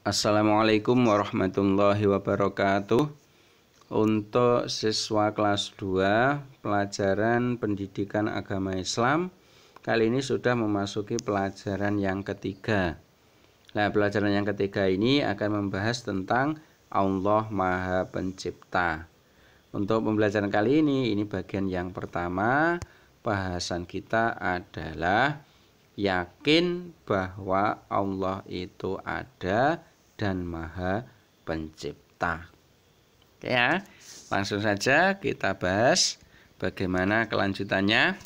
Assalamualaikum warahmatullahi wabarakatuh. Untuk siswa kelas 2 pelajaran pendidikan agama Islam, kali ini sudah memasuki pelajaran yang ketiga. Nah, pelajaran yang ketiga ini akan membahas tentang Allah Maha Pencipta. Untuk pembelajaran kali ini bagian yang pertama. Bahasan kita adalah yakin bahwa Allah itu ada dan Maha Pencipta. Oke ya, langsung saja kita bahas bagaimana kelanjutannya.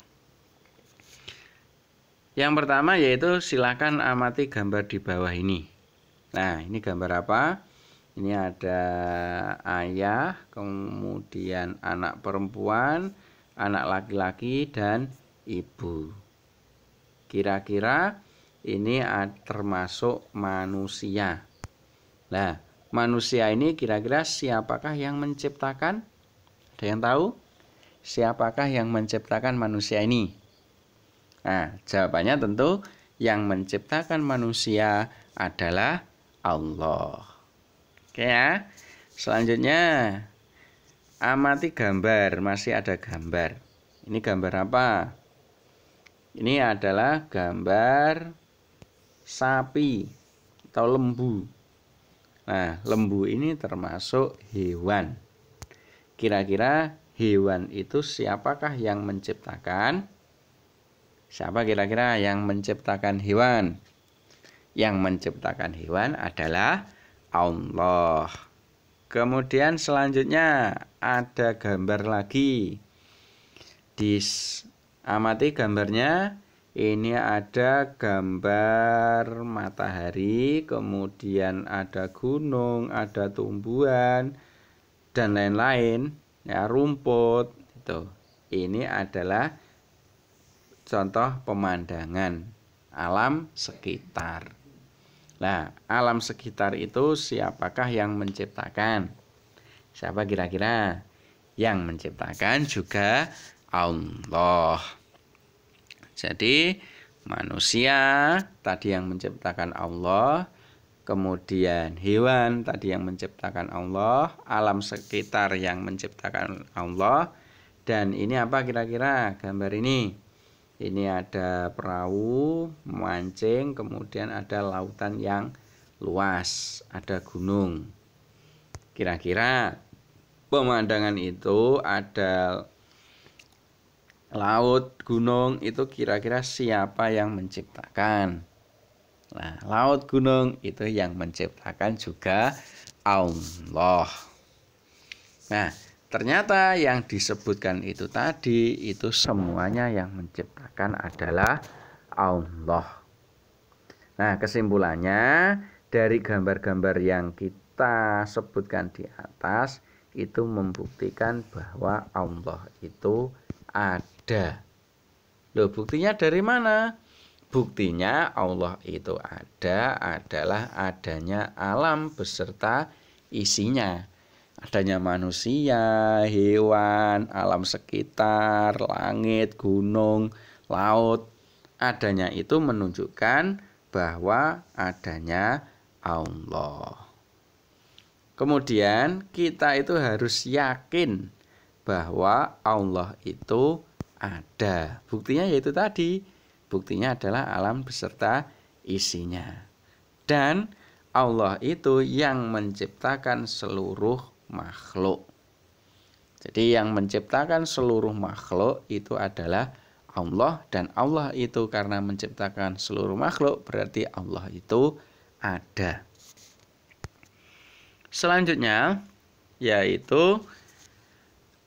Yang pertama yaitu silakan amati gambar di bawah ini. Nah, ini gambar apa? Ini ada ayah, kemudian anak perempuan, anak laki-laki, dan ibu. Kira-kira ini termasuk manusia. Nah, manusia ini kira-kira siapakah yang menciptakan? Ada yang tahu? Siapakah yang menciptakan manusia ini? Nah, jawabannya tentu yang menciptakan manusia adalah Allah. Oke ya. Selanjutnya, amati gambar. Masih ada gambar. Ini gambar apa? Ini adalah gambar sapi atau lembu. Nah, lembu ini termasuk hewan. Kira-kira hewan itu siapakah yang menciptakan? Siapa kira-kira yang menciptakan hewan? Yang menciptakan hewan adalah Allah. Kemudian selanjutnya ada gambar lagi. Amati gambarnya. Ini ada gambar matahari, kemudian ada gunung, ada tumbuhan, dan lain-lain, ya, rumput. Ini adalah contoh pemandangan alam sekitar. Nah, alam sekitar itu siapakah yang menciptakan? Siapa kira-kira? Yang menciptakan juga Allah. Jadi manusia tadi yang menciptakan Allah, kemudian hewan tadi yang menciptakan Allah, alam sekitar yang menciptakan Allah. Dan ini apa kira-kira gambar ini? Ini ada perahu memancing, kemudian ada lautan yang luas, ada gunung. Kira-kira pemandangan itu ada laut, gunung, itu kira-kira siapa yang menciptakan? Nah, laut, gunung itu yang menciptakan juga Allah. Nah, ternyata yang disebutkan itu tadi itu semuanya yang menciptakan adalah Allah. Nah, kesimpulannya dari gambar-gambar yang kita sebutkan di atas itu membuktikan bahwa Allah itu ada. Loh, buktinya dari mana? Buktinya Allah itu ada adalah adanya alam beserta isinya. Adanya manusia, hewan, alam sekitar, langit, gunung, laut. Adanya itu menunjukkan bahwa adanya Allah. Kemudian kita itu harus yakin bahwa Allah itu ada. Buktinya yaitu tadi. Buktinya adalah alam beserta isinya. Dan Allah itu yang menciptakan seluruh makhluk. Jadi yang menciptakan seluruh makhluk itu adalah Allah. Dan Allah itu karena menciptakan seluruh makhluk berarti Allah itu ada. Selanjutnya yaitu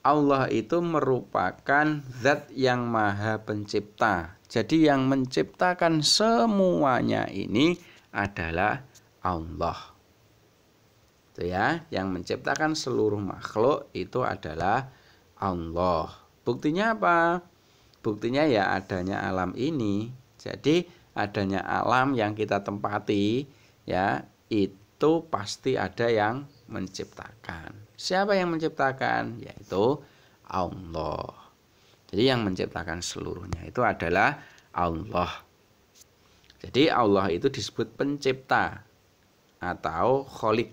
Allah itu merupakan zat yang maha pencipta. Jadi yang menciptakan semuanya ini adalah Allah. Itu ya, yang menciptakan seluruh makhluk itu adalah Allah. Buktinya apa? Buktinya ya adanya alam ini. Jadi adanya alam yang kita tempati ya, itu pasti ada yang menciptakan. Siapa yang menciptakan? Yaitu Allah. Jadi yang menciptakan seluruhnya itu adalah Allah. Jadi Allah itu disebut pencipta. atau kholik.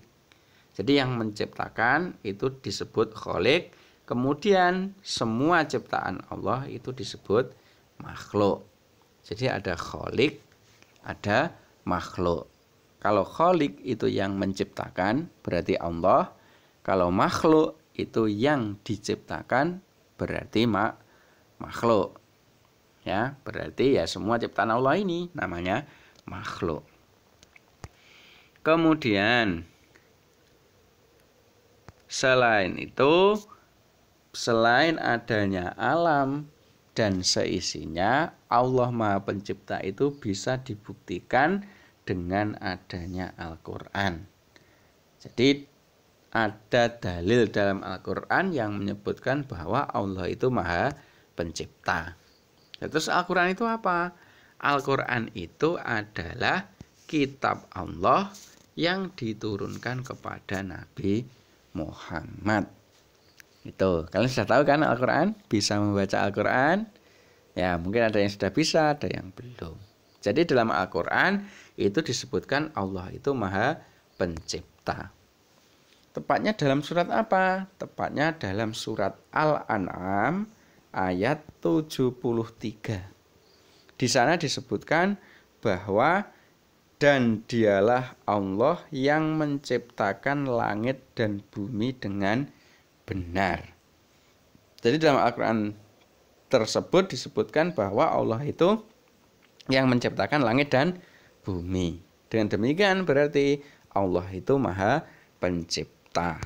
Jadi yang menciptakan itu disebut kholik, kemudian semua ciptaan Allah itu disebut makhluk. Jadi ada kholik, ada makhluk. Kalau kholik itu yang menciptakan berarti Allah, kalau makhluk itu yang diciptakan berarti makhluk. Ya, berarti ya semua ciptaan Allah ini namanya makhluk. Kemudian selain itu, selain adanya alam dan seisinya, Allah Maha Pencipta itu bisa dibuktikan dengan adanya Al-Quran. Jadi ada dalil dalam Al-Quran yang menyebutkan bahwa Allah itu Maha Pencipta. Terus Al-Quran itu apa? Al-Quran itu adalah kitab Allah yang diturunkan kepada Nabi Muhammad. Itu, kalian sudah tahu kan Al-Quran? Bisa membaca Al-Quran? Ya, mungkin ada yang sudah bisa, ada yang belum. Jadi dalam Al-Quran itu disebutkan Allah itu Maha Pencipta. Tepatnya dalam surat apa? Tepatnya dalam surat Al-An'am ayat 73. Di sana disebutkan bahwa dan dialah Allah yang menciptakan langit dan bumi dengan benar. Jadi dalam Al-Quran tersebut disebutkan bahwa Allah itu yang menciptakan langit dan bumi. Dengan demikian berarti Allah itu Maha Pencipta.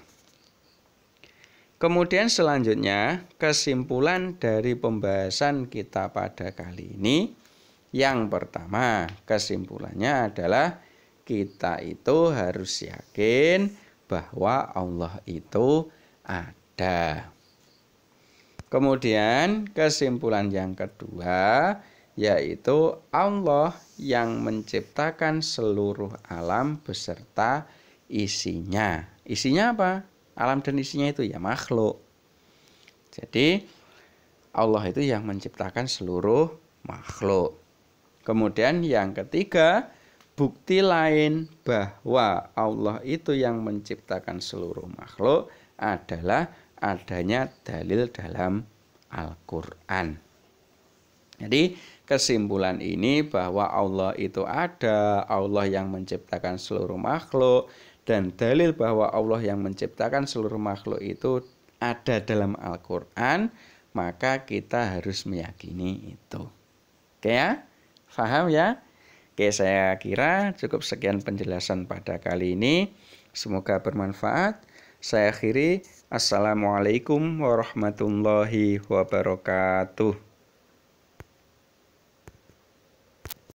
Kemudian selanjutnya kesimpulan dari pembahasan kita pada kali ini. Yang pertama, kesimpulannya adalah kita itu harus yakin bahwa Allah itu ada. Kemudian kesimpulan yang kedua yaitu Allah yang menciptakan seluruh alam beserta isinya. Isinya apa? Alam dan isinya itu ya makhluk. Jadi Allah itu yang menciptakan seluruh makhluk. Kemudian yang ketiga, bukti lain bahwa Allah itu yang menciptakan seluruh makhluk adalah adanya dalil dalam Al-Quran. Jadi kesimpulan ini bahwa Allah itu ada, Allah yang menciptakan seluruh makhluk, dan dalil bahwa Allah yang menciptakan seluruh makhluk itu ada dalam Al-Quran, maka kita harus meyakini itu. Oke ya? Paham ya? Oke, saya kira cukup sekian penjelasan pada kali ini. Semoga bermanfaat. Saya akhiri. Assalamualaikum warahmatullahi wabarakatuh.